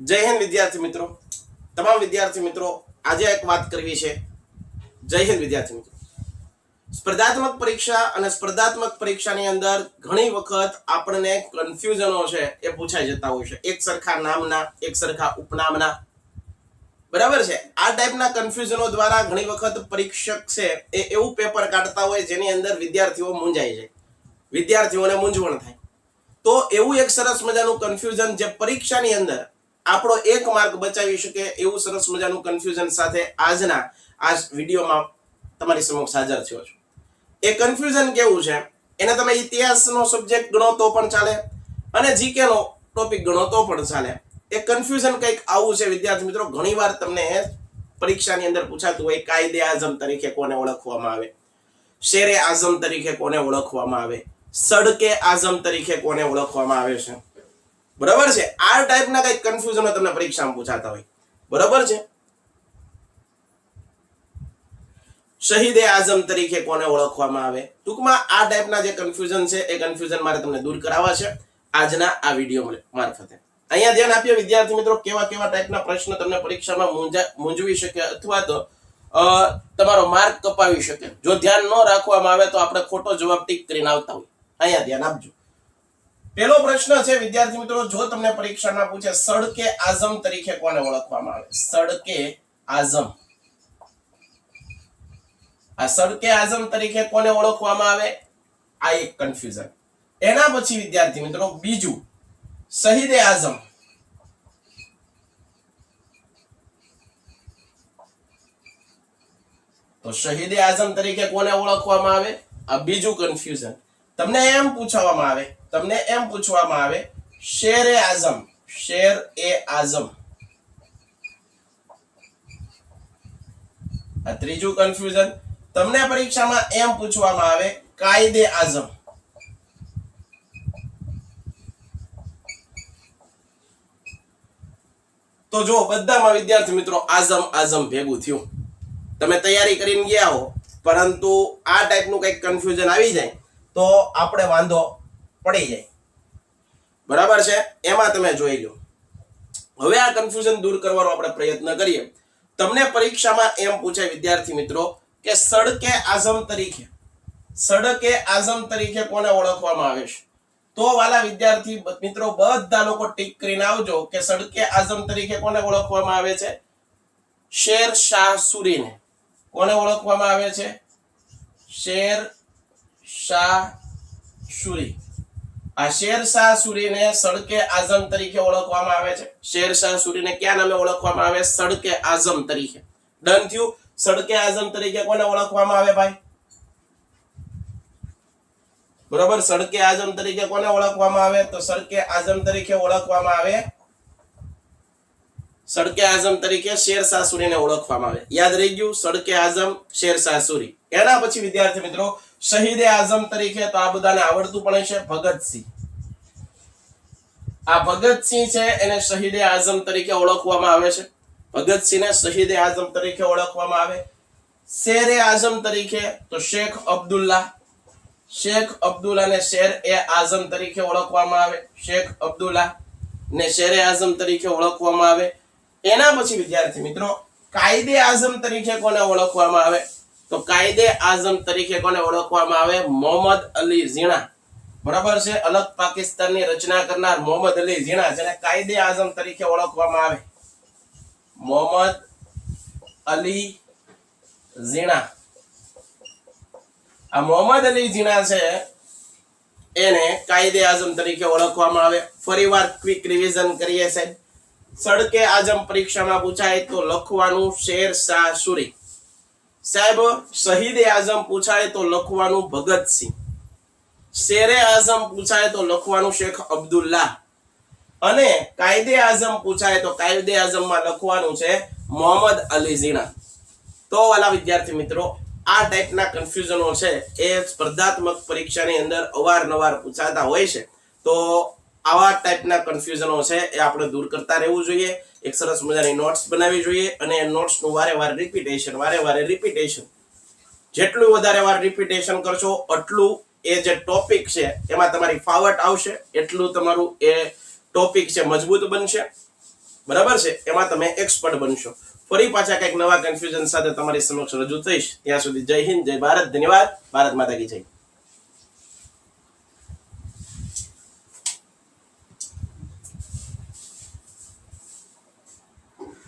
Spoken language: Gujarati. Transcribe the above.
જય હિન્દ વિદ્યાર્થી મિત્રો, તમામ વિદ્યાર્થી મિત્રો, આજે એક વાત કરવી છે. જય હિન્દ વિદ્યાર્થી મિત્રો. સ્પર્ધાત્મક પરીક્ષા અને સ્પર્ધાત્મક પરીક્ષાની અંદર ઘણી વખત આપણને કન્ફ્યુઝનો છે એ પૂછાઈ જતા હોય છે, એક સરખા નામના, એક સરખા ઉપનામના. બરાબર છે. આ ટાઈપના કન્ફ્યુઝનો દ્વારા ઘણી વખત પરીક્ષક છે એ એવું પેપર કાઢતા હોય જેની અંદર વિદ્યાર્થીઓ મૂંઝાઈ જાય, વિદ્યાર્થીઓને મૂંઝવણ થાય. તો એવું એક સરસ મજાનું કન્ફ્યુઝન જે પરીક્ષાની અંદર આપણો એક માર્ક બચાવી શકે એવું સરસ મજાનું કન્ફ્યુઝન સાથે આજના આ વિડીયોમાં તમારી સમક્ષ હાજર થયો છું. એ કન્ફ્યુઝન કેવું છે, એને તમે ઇતિહાસનો સબ્જેક્ટ ગણો તો પણ ચાલે અને જીકેનો ટોપિક ગણો તો પણ ચાલે. એ કન્ફ્યુઝન કંઈક આવું છે વિદ્યાર્થી મિત્રો, ઘણીવાર તમને પરીક્ષાની અંદર પૂછાતું હોય, કાયદે આઝમ તરીકે કોને ઓળખવામાં આવે, શેરે આઝમ તરીકે કોને ઓળખવામાં આવે, સડકે આઝમ તરીકે કોને ઓળખવામાં આવે છે. બરાબર છે. આ ટાઈપના કઈ કન્ફ્યુઝનો તમને પરીક્ષામાં પૂછાતા હોય. બરાબર છે. શહીદે આઝમ તરીકે કોને ઓળખવામાં આવે. ટૂંકમાં આ ટાઈપના જે કન્ફ્યુઝન છે એ કન્ફ્યુઝન મારે તમને દૂર કરાવવા છે આજના આ વિડીયો મારફતે. અહીંયા ધ્યાન આપ્યો વિદ્યાર્થી મિત્રો, કેવા કેવા ટાઈપના પ્રશ્ન તમને પરીક્ષામાં મૂંઝવી શકે અથવા તો તમારો માર્ક કપાવી શકે. જો ધ્યાન ન રાખવામાં આવે તો આપણે ખોટો જવાબ ટીક કરીને આવતા હોય. અહીંયા ધ્યાન આપજો. પહેલો પ્રશ્ન છે વિદ્યાર્થી મિત્રો, જો તમને પરીક્ષામાં પૂછે સડકે આઝમ તરીકે કોને ઓળખવામાં આવે. સડકે આઝમ, આ સડકે આઝમ તરીકે કોને ઓળખવામાં આવે, આ એક કન્ફ્યુઝન. એના પછી વિદ્યાર્થી મિત્રો બીજું, શહીદે આઝમ. તો શહીદે આઝમ તરીકે કોને ઓળખવામાં આવે, આ બીજું કન્ફ્યુઝન. તમને એમ પૂછવામાં આવે શેરે આઝમ, શેર એ આઝમ, આ ત્રીજું કન્ફ્યુઝન. તમને પરીક્ષામાં એમ પૂછવામાં આવે કાયદે આઝમ. તો જો બધામાં વિદ્યાર્થી મિત્રો આઝમ આઝમ ભેગું થયું. તમે તૈયારી કરીને ગયા હો પરંતુ આ ટાઈપનું કંઈક કન્ફ્યુઝન આવી જાય તો આપણે વાંધો પડી જાય. બરાબર છે. એમાં તમે જોઈ લો. હવે આ કન્ફ્યુઝન દૂર કરવાનો આપણે પ્રયત્ન કરીએ. તમને પરીક્ષામાં એમ પૂછાય વિદ્યાર્થી મિત્રો કે સડકે આઝમ તરીકે કોને ઓળખવામાં આવે છે. તો વાલા વિદ્યાર્થી મિત્રો બધા લોકો ટીક કરીને આવજો કે સડકે આઝમ તરીકે કોને ઓળખવામાં આવે છે, શેર શાહ સૂરીને. કોને ઓળખવામાં આવે છે, શેર શાહ સૂરી. આ શેર શાહ સૂરીને સડકે આઝમ તરીકે ઓળખવામાં આવે છે. શેર શાહ સૂરીને કયા નામે ઓળખવામાં આવે, સડકે આઝમ તરીકે. ડન થયું. સડકે આઝમ તરીકે કોને ઓળખવામાં આવે ભાઈ, બરોબર. સડકે આઝમ તરીકે કોને ઓળખવામાં આવે, તો સડકે આઝમ તરીકે ઓળખવામાં આવે, સડકે આઝમ તરીકે શેર શાહ સૂરીને ઓળખવામાં આવે. યાદ રહી ગયું, સડકે આઝમ શેર શાહ સૂરી. એના પછી વિદ્યાર્થી મિત્રો શહીદે આઝમ તરીકે, તો આ બધાને આવડતું પણ છે, ભગતસિંહ. આ ભગતસિંહ છે એને શહીદે આઝમ તરીકે ઓળખવામાં આવે છે. ભગતસિંહને શહીદે આઝમ તરીકે ઓળખવામાં આવે. શેરે આઝમ તરીકે તો શેખ અબ્દુલ્લા. શેખ અબ્દુલ્લાને શેર એ આઝમ તરીકે ઓળખવામાં આવે. શેખ અબ્દુલ્લા ને શેરે આઝમ તરીકે ઓળખવામાં આવે. એના પછી વિદ્યાર્થી મિત્રો કાયદે આઝમ તરીકે કોને ઓળખવામાં આવે, તો કાયદે આઝમ તરીકે કોને ઓળખવામાં આવે, મોહમ્મદ અલી ઝીણા. બરાબર છે. અલગ પાકિસ્તાનની રચના કરનાર મોહમ્મદ અલી ઝીણા જેને કાયદે આઝમ તરીકે ઓળખવામાં આવે, મોહમ્મદ અલી ઝીણા. આ મોહમ્મદ અલી ઝીણા છે એને કાયદે આઝમ તરીકે ઓળખવામાં આવે. ફરીવાર ક્વિક રિવિઝન કરીએ સાહેબ. સડકે આઝમ પરીક્ષામાં પૂછાય તો લખવાનું શેર શાહ સૂરી. સાહેબ શહીદે આઝમ પૂછાય તો લખવાનું ભગતસિંહ. શેરે આઝમ પૂછાય તો લખવાનું શેખ અબ્દુલ્લા. અને કાયદે આઝમ પૂછાય તો કાયદે આઝમમાં લખવાનું છે મોહમ્મદ અલી ઝીણા. તો વાલા વિદ્યાર્થી મિત્રો આ ટાઈપના કન્ફ્યુઝનો છે એ સ્પર્ધાત્મક પરીક્ષાની અંદર અવારનવાર પૂછાતા હોય છે. તો આવા ટાઈપના કન્ફ્યુઝનો છે એ આપણે દૂર કરતા રહેવું જોઈએ. એક સરસ મજાની નોટ્સ બનાવવી જોઈએ અને એ નોટ્સનું વારે વારે રિપીટેશન જેટલું વધારે વાર રિપીટેશન કરશો એટલું એ જે ટોપિક છે એમાં તમારી ફાવટ આવશે, એટલું તમારું એ ટોપિક છે મજબૂત બનશે. બરાબર છે, એમાં તમે એક્સપર્ટ બનશો. ફરી પાછા કંઈક નવા કન્ફ્યુઝન સાથે તમારી સમક્ષ રજૂ થઈશ. ત્યાં સુધી જય હિન્દ, જય ભારત, ધન્યવાદ. ભારત માતા કી જય.